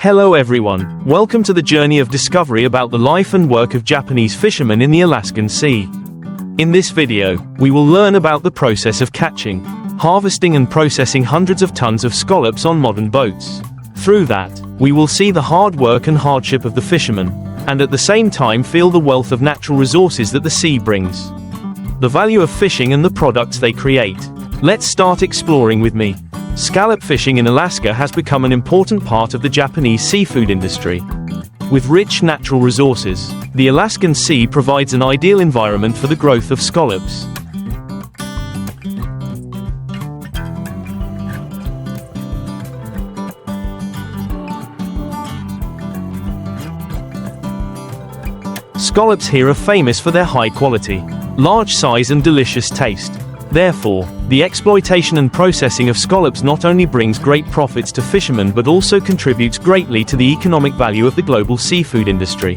Hello everyone, welcome to the journey of discovery about the life and work of Japanese fishermen in the Alaskan Sea. In this video, we will learn about the process of catching, harvesting and processing hundreds of tons of scallops on modern boats. Through that, we will see the hard work and hardship of the fishermen, and at the same time feel the wealth of natural resources that the sea brings. The value of fishing and the products they create. Let's start exploring with me. Scallop fishing in Alaska has become an important part of the Japanese seafood industry. With rich natural resources, the Alaskan Sea provides an ideal environment for the growth of scallops. Scallops here are famous for their high quality, large size and delicious taste. Therefore, the exploitation and processing of scallops not only brings great profits to fishermen but also contributes greatly to the economic value of the global seafood industry.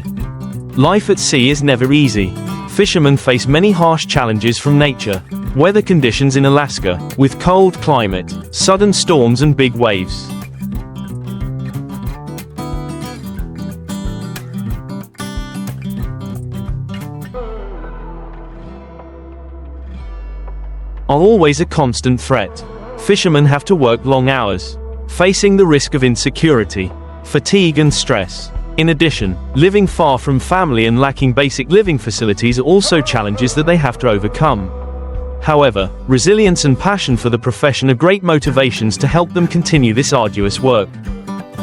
Life at sea is never easy. Fishermen face many harsh challenges from nature, weather conditions in Alaska, with cold climate, sudden storms and big waves. Are always a constant threat. Fishermen have to work long hours, facing the risk of insecurity, fatigue and stress. In addition, living far from family and lacking basic living facilities are also challenges that they have to overcome. However, resilience and passion for the profession are great motivations to help them continue this arduous work.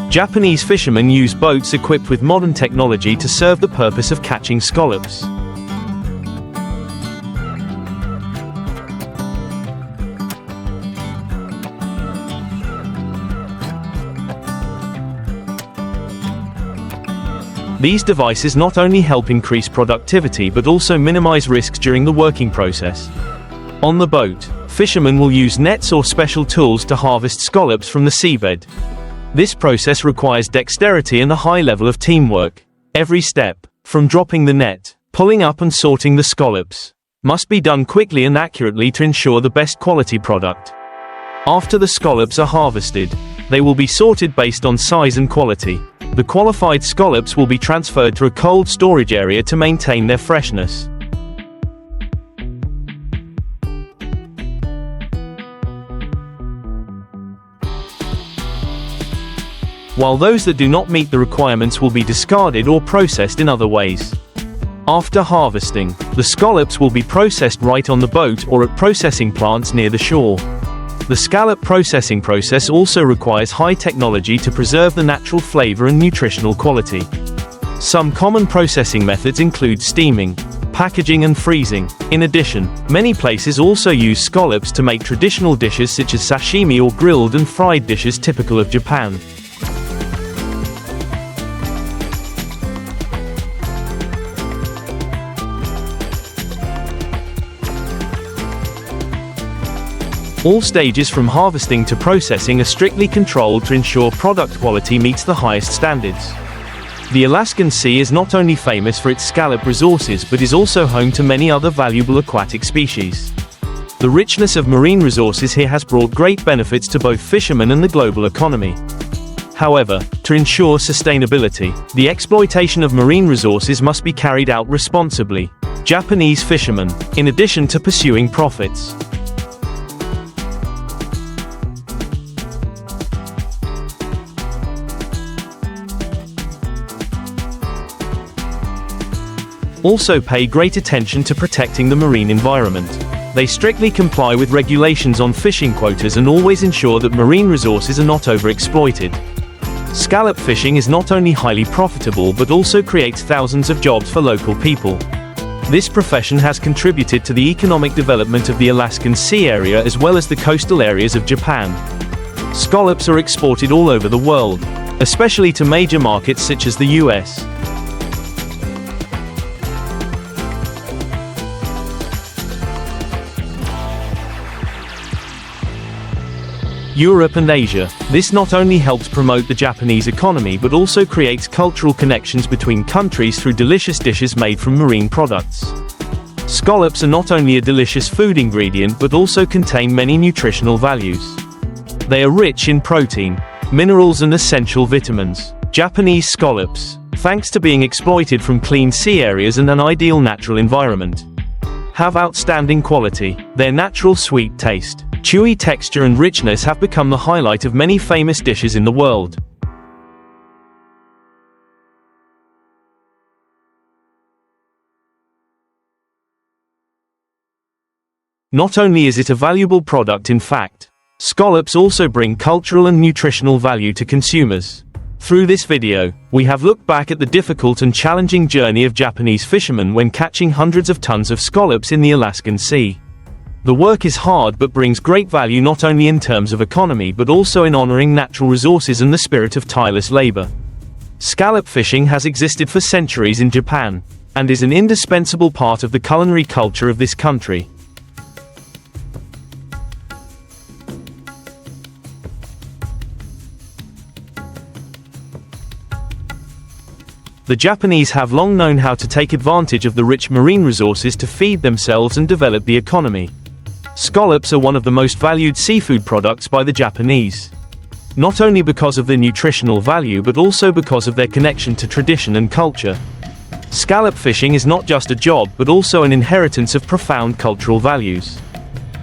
Japanese fishermen use boats equipped with modern technology to serve the purpose of catching scallops. These devices not only help increase productivity but also minimize risks during the working process. On the boat, fishermen will use nets or special tools to harvest scallops from the seabed. This process requires dexterity and a high level of teamwork. Every step, from dropping the net, pulling up and sorting the scallops, must be done quickly and accurately to ensure the best quality product. After the scallops are harvested, they will be sorted based on size and quality. The qualified scallops will be transferred to a cold storage area to maintain their freshness. While those that do not meet the requirements will be discarded or processed in other ways. After harvesting, the scallops will be processed right on the boat or at processing plants near the shore. The scallop processing process also requires high technology to preserve the natural flavor and nutritional quality. Some common processing methods include steaming, packaging and freezing. In addition, many places also use scallops to make traditional dishes such as sashimi or grilled and fried dishes typical of Japan. All stages from harvesting to processing are strictly controlled to ensure product quality meets the highest standards. The Alaskan Sea is not only famous for its scallop resources but is also home to many other valuable aquatic species. The richness of marine resources here has brought great benefits to both fishermen and the global economy. However, to ensure sustainability, the exploitation of marine resources must be carried out responsibly. Japanese fishermen, in addition to pursuing profits, also pay great attention to protecting the marine environment. They strictly comply with regulations on fishing quotas and always ensure that marine resources are not overexploited. Scallop fishing is not only highly profitable but also creates thousands of jobs for local people. This profession has contributed to the economic development of the Alaskan Sea area as well as the coastal areas of Japan. Scallops are exported all over the world, especially to major markets such as the US. Europe and Asia. This not only helps promote the Japanese economy but also creates cultural connections between countries through delicious dishes made from marine products. Scallops are not only a delicious food ingredient but also contain many nutritional values. They are rich in protein, minerals and essential vitamins. Japanese scallops, thanks to being exploited from clean sea areas and an ideal natural environment, have outstanding quality. Their natural sweet taste, chewy texture and richness have become the highlight of many famous dishes in the world. Not only is it a valuable product, in fact, scallops also bring cultural and nutritional value to consumers. Through this video, we have looked back at the difficult and challenging journey of Japanese fishermen when catching hundreds of tons of scallops in the Alaskan Sea. The work is hard but brings great value not only in terms of economy but also in honoring natural resources and the spirit of tireless labor. Scallop fishing has existed for centuries in Japan, and is an indispensable part of the culinary culture of this country. The Japanese have long known how to take advantage of the rich marine resources to feed themselves and develop the economy. Scallops are one of the most valued seafood products by the Japanese, not only because of their nutritional value but also because of their connection to tradition and culture. Scallop fishing is not just a job but also an inheritance of profound cultural values.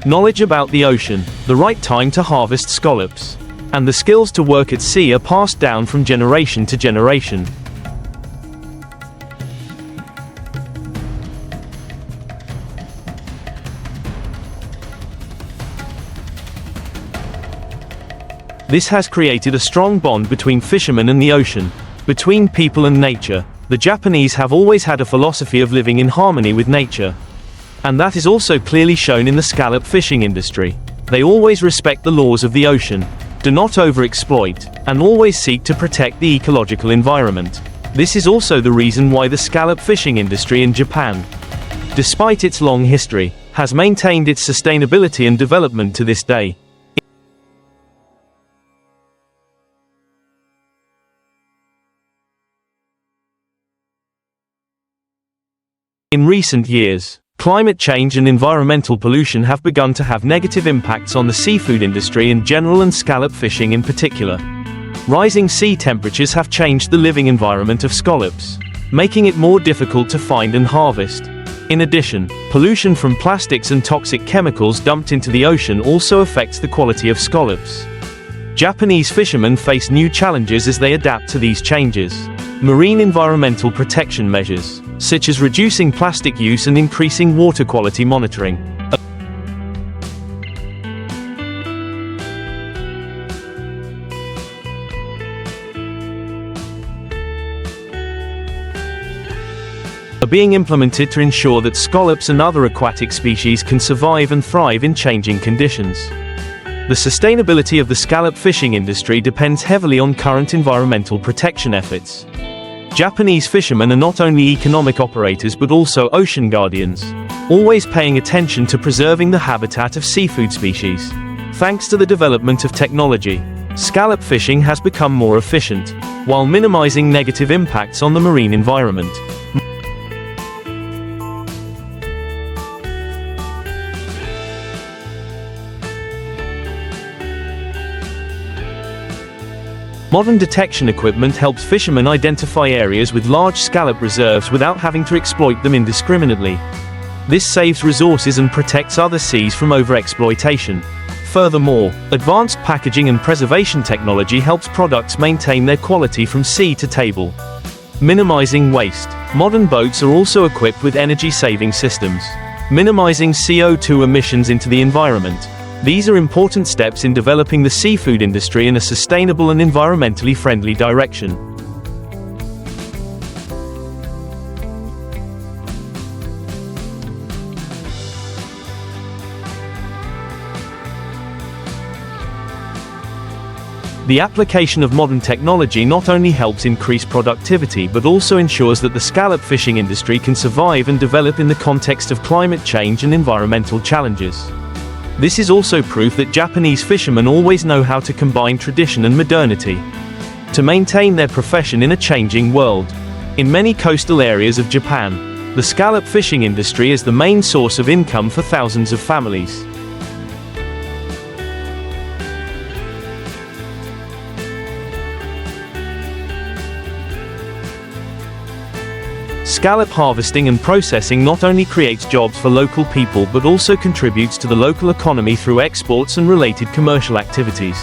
Knowledge about the ocean, the right time to harvest scallops, and the skills to work at sea are passed down from generation to generation. This has created a strong bond between fishermen and the ocean, between people and nature. The Japanese have always had a philosophy of living in harmony with nature, and that is also clearly shown in the scallop fishing industry. They always respect the laws of the ocean, do not overexploit, and always seek to protect the ecological environment. This is also the reason why the scallop fishing industry in Japan, despite its long history, has maintained its sustainability and development to this day. In recent years, climate change and environmental pollution have begun to have negative impacts on the seafood industry in general and scallop fishing in particular. Rising sea temperatures have changed the living environment of scallops, making it more difficult to find and harvest. In addition, pollution from plastics and toxic chemicals dumped into the ocean also affects the quality of scallops. Japanese fishermen face new challenges as they adapt to these changes. Marine environmental protection measures, such as reducing plastic use and increasing water quality monitoring, are being implemented to ensure that scallops and other aquatic species can survive and thrive in changing conditions. The sustainability of the scallop fishing industry depends heavily on current environmental protection efforts. Japanese fishermen are not only economic operators but also ocean guardians, always paying attention to preserving the habitat of seafood species. Thanks to the development of technology, scallop fishing has become more efficient, while minimizing negative impacts on the marine environment. Modern detection equipment helps fishermen identify areas with large scallop reserves without having to exploit them indiscriminately. This saves resources and protects other seas from overexploitation. Furthermore, advanced packaging and preservation technology helps products maintain their quality from sea to table, minimizing waste. Modern boats are also equipped with energy-saving systems, minimizing CO2 emissions into the environment. These are important steps in developing the seafood industry in a sustainable and environmentally friendly direction. The application of modern technology not only helps increase productivity but also ensures that the scallop fishing industry can survive and develop in the context of climate change and environmental challenges. This is also proof that Japanese fishermen always know how to combine tradition and modernity to maintain their profession in a changing world. In many coastal areas of Japan, the scallop fishing industry is the main source of income for thousands of families. Scallop harvesting and processing not only creates jobs for local people but also contributes to the local economy through exports and related commercial activities.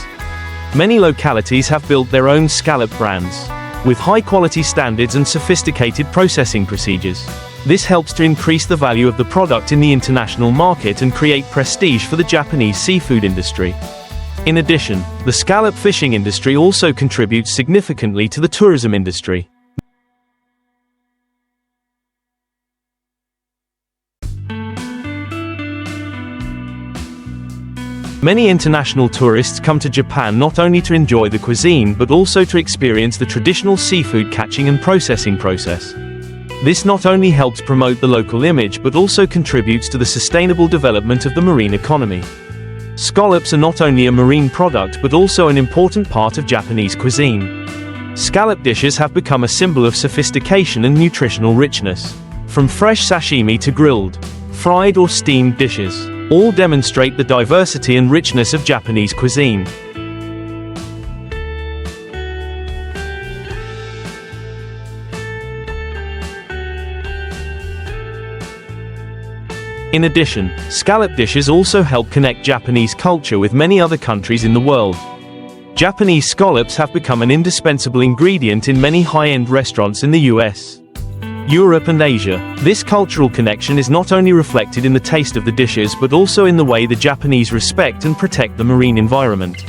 Many localities have built their own scallop brands, with high-quality standards and sophisticated processing procedures. This helps to increase the value of the product in the international market and create prestige for the Japanese seafood industry. In addition, the scallop fishing industry also contributes significantly to the tourism industry. Many international tourists come to Japan not only to enjoy the cuisine but also to experience the traditional seafood catching and processing process. This not only helps promote the local image but also contributes to the sustainable development of the marine economy. Scallops are not only a marine product but also an important part of Japanese cuisine. Scallop dishes have become a symbol of sophistication and nutritional richness. From fresh sashimi to grilled, fried or steamed dishes, all demonstrate the diversity and richness of Japanese cuisine. In addition, scallop dishes also help connect Japanese culture with many other countries in the world. Japanese scallops have become an indispensable ingredient in many high-end restaurants in the US, Europe and Asia. This cultural connection is not only reflected in the taste of the dishes but also in the way the Japanese respect and protect the marine environment.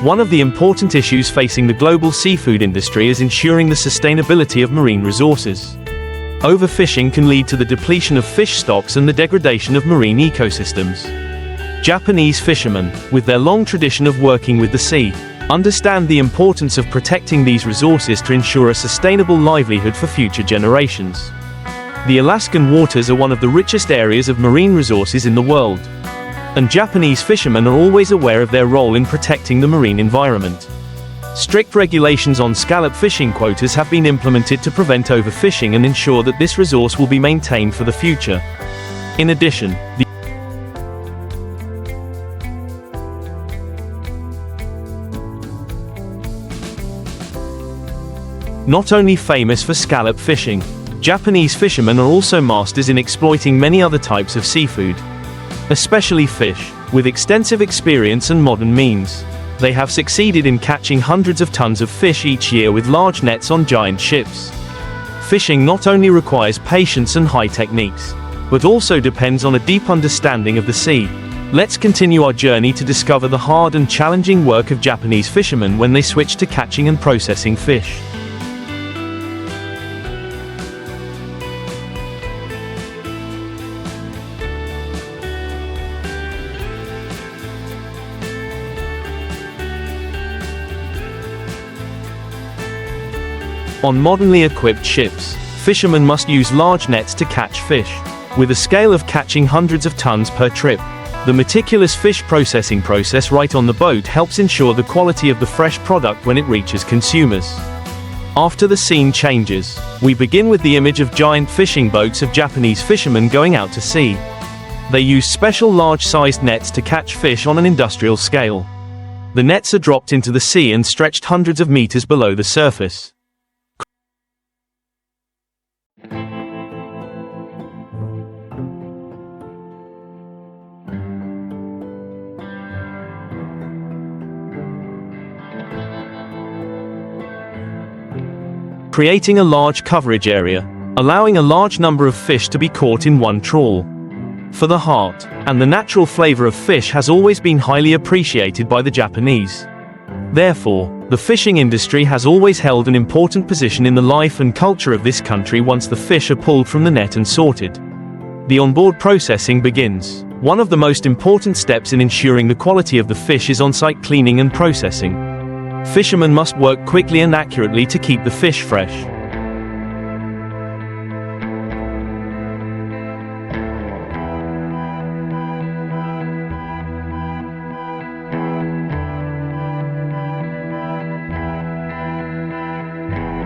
One of the important issues facing the global seafood industry is ensuring the sustainability of marine resources. Overfishing can lead to the depletion of fish stocks and the degradation of marine ecosystems. Japanese fishermen, with their long tradition of working with the sea, understand the importance of protecting these resources to ensure a sustainable livelihood for future generations. The Alaskan waters are one of the richest areas of marine resources in the world, and Japanese fishermen are always aware of their role in protecting the marine environment. Strict regulations on scallop fishing quotas have been implemented to prevent overfishing and ensure that this resource will be maintained for the future. In addition, not only famous for scallop fishing, Japanese fishermen are also masters in exploiting many other types of seafood, especially fish. With extensive experience and modern means, they have succeeded in catching hundreds of tons of fish each year with large nets on giant ships. Fishing not only requires patience and high techniques, but also depends on a deep understanding of the sea. Let's continue our journey to discover the hard and challenging work of Japanese fishermen when they switch to catching and processing fish. On modernly equipped ships, fishermen must use large nets to catch fish, with a scale of catching hundreds of tons per trip. The meticulous fish processing process right on the boat helps ensure the quality of the fresh product when it reaches consumers. After the scene changes, we begin with the image of giant fishing boats of Japanese fishermen going out to sea. They use special large-sized nets to catch fish on an industrial scale. The nets are dropped into the sea and stretched hundreds of meters below the surface. Creating a large coverage area, allowing a large number of fish to be caught in one trawl. For the heart and the natural flavor of fish has always been highly appreciated by the Japanese. Therefore, the fishing industry has always held an important position in the life and culture of this country. Once the fish are pulled from the net and sorted, the onboard processing begins. One of the most important steps in ensuring the quality of the fish is on-site cleaning and processing. Fishermen must work quickly and accurately to keep the fish fresh.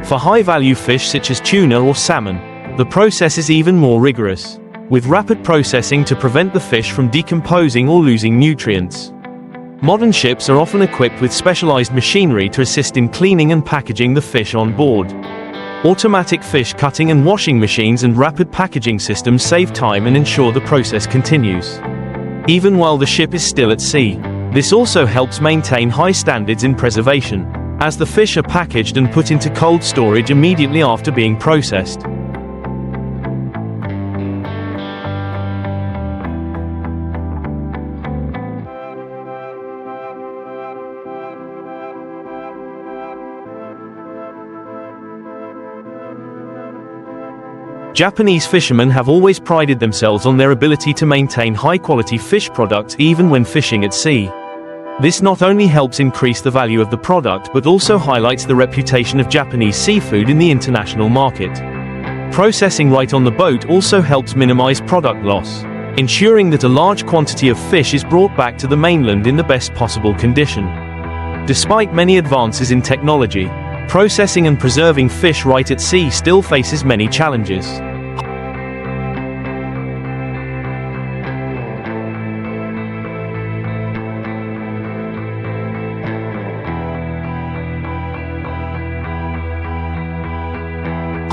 For high-value fish such as tuna or salmon, the process is even more rigorous, with rapid processing to prevent the fish from decomposing or losing nutrients. Modern ships are often equipped with specialized machinery to assist in cleaning and packaging the fish on board. Automatic fish cutting and washing machines and rapid packaging systems save time and ensure the process continues, even while the ship is still at sea. This also helps maintain high standards in preservation, as the fish are packaged and put into cold storage immediately after being processed. Japanese fishermen have always prided themselves on their ability to maintain high-quality fish products even when fishing at sea. This not only helps increase the value of the product but also highlights the reputation of Japanese seafood in the international market. Processing right on the boat also helps minimize product loss, ensuring that a large quantity of fish is brought back to the mainland in the best possible condition. Despite many advances in technology, processing and preserving fish right at sea still faces many challenges.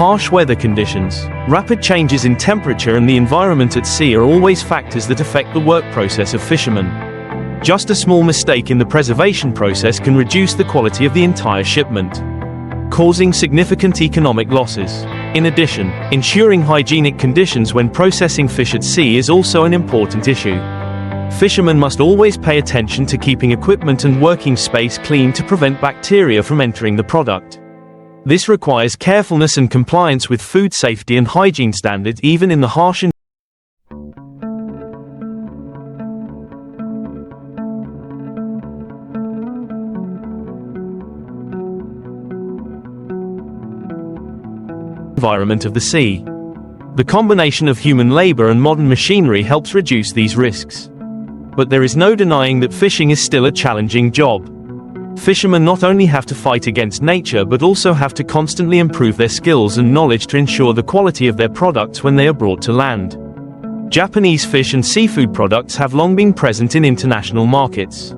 Harsh weather conditions, rapid changes in temperature and the environment at sea are always factors that affect the work process of fishermen. Just a small mistake in the preservation process can reduce the quality of the entire shipment, causing significant economic losses. In addition, ensuring hygienic conditions when processing fish at sea is also an important issue. Fishermen must always pay attention to keeping equipment and working space clean to prevent bacteria from entering the product. This requires carefulness and compliance with food safety and hygiene standards even in the harsh environment of the sea. The combination of human labor and modern machinery helps reduce these risks. But there is no denying that fishing is still a challenging job. Fishermen not only have to fight against nature but also have to constantly improve their skills and knowledge to ensure the quality of their products when they are brought to land. Japanese fish and seafood products have long been present in international markets,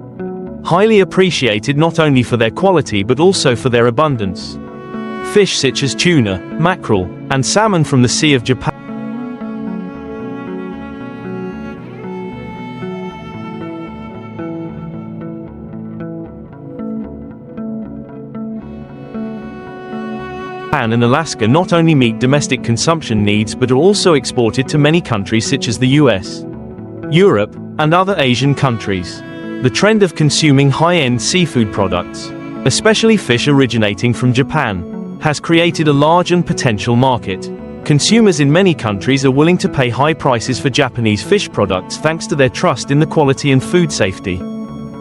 highly appreciated not only for their quality but also for their abundance. Fish such as tuna, mackerel, and salmon from the Sea of Japan and Alaska not only meet domestic consumption needs but are also exported to many countries such as the US, Europe, and other Asian countries. The trend of consuming high-end seafood products, especially fish originating from Japan, has created a large and potential market. Consumers in many countries are willing to pay high prices for Japanese fish products thanks to their trust in the quality and food safety.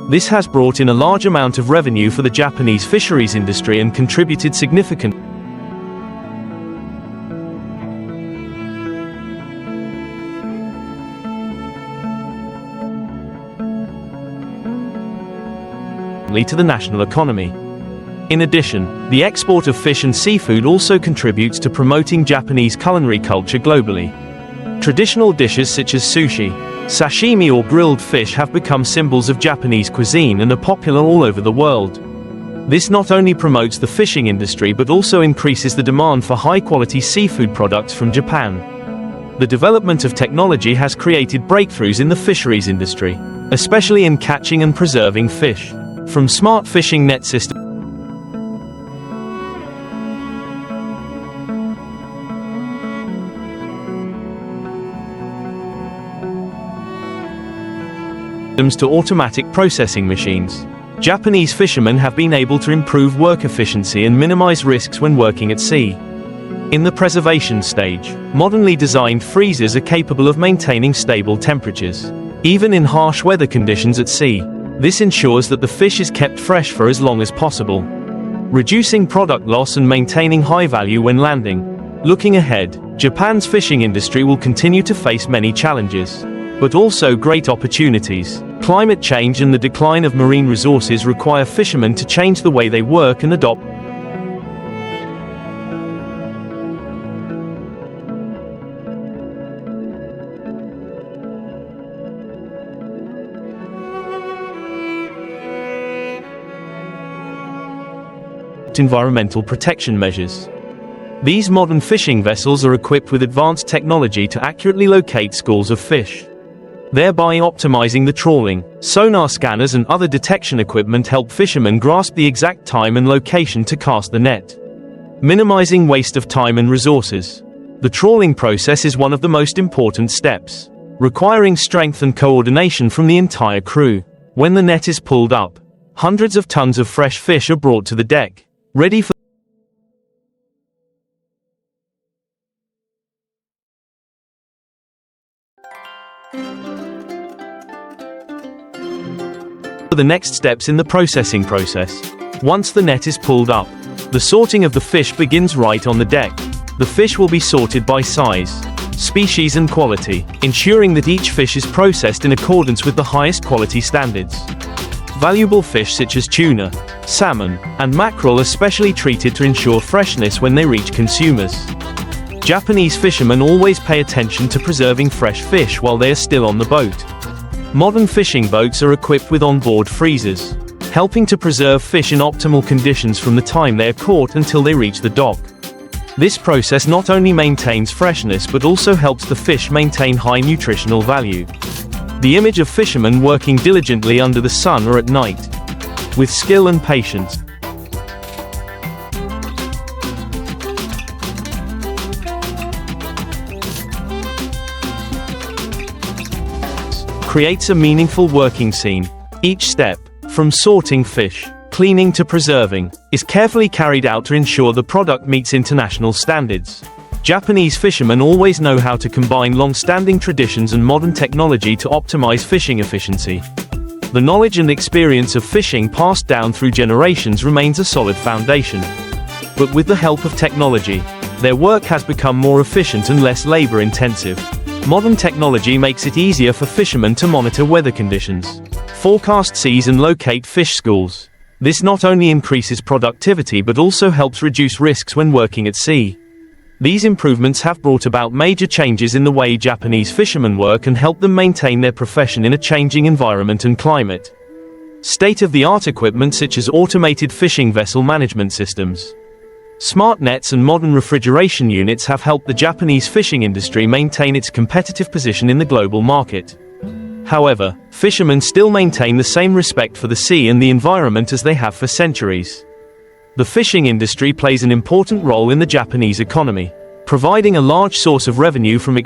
This has brought in a large amount of revenue for the Japanese fisheries industry and contributed significantly to the national economy. In addition, the export of fish and seafood also contributes to promoting Japanese culinary culture globally. Traditional dishes such as sushi, sashimi or grilled fish have become symbols of Japanese cuisine and are popular all over the world. This not only promotes the fishing industry but also increases the demand for high-quality seafood products from Japan. The development of technology has created breakthroughs in the fisheries industry, especially in catching and preserving fish. From smart fishing net systems to automatic processing machines, Japanese fishermen have been able to improve work efficiency and minimize risks when working at sea. In the preservation stage, modernly designed freezers are capable of maintaining stable temperatures, even in harsh weather conditions at sea. This ensures that the fish is kept fresh for as long as possible, reducing product loss and maintaining high value when landing. Looking ahead, Japan's fishing industry will continue to face many challenges, but also great opportunities. Climate change and the decline of marine resources require fishermen to change the way they work and adopt environmental protection measures. These modern fishing vessels are equipped with advanced technology to accurately locate schools of fish, thereby optimizing the trawling. Sonar scanners and other detection equipment help fishermen grasp the exact time and location to cast the net, minimizing waste of time and resources. The trawling process is one of the most important steps, requiring strength and coordination from the entire crew. When the net is pulled up, hundreds of tons of fresh fish are brought to the deck, ready for the next steps in the processing process. Once the net is pulled up, the sorting of the fish begins right on the deck. The fish will be sorted by size, species and quality, ensuring that each fish is processed in accordance with the highest quality standards. Valuable fish such as tuna, salmon, and mackerel are specially treated to ensure freshness when they reach consumers. Japanese fishermen always pay attention to preserving fresh fish while they are still on the boat. Modern fishing boats are equipped with onboard freezers, helping to preserve fish in optimal conditions from the time they are caught until they reach the dock. This process not only maintains freshness but also helps the fish maintain high nutritional value. The image of fishermen working diligently under the sun or at night, with skill and patience, creates a meaningful working scene. Each step, from sorting fish, cleaning to preserving, is carefully carried out to ensure the product meets international standards. Japanese fishermen always know how to combine long-standing traditions and modern technology to optimize fishing efficiency. The knowledge and experience of fishing passed down through generations remains a solid foundation. But with the help of technology, their work has become more efficient and less labor-intensive. Modern technology makes it easier for fishermen to monitor weather conditions, forecast seas and locate fish schools. This not only increases productivity but also helps reduce risks when working at sea. These improvements have brought about major changes in the way Japanese fishermen work and help them maintain their profession in a changing environment and climate. State-of-the-art equipment such as automated fishing vessel management systems, smart nets and modern refrigeration units have helped the Japanese fishing industry maintain its competitive position in the global market. However, fishermen still maintain the same respect for the sea and the environment as they have for centuries. The fishing industry plays an important role in the Japanese economy, providing a large source of revenue from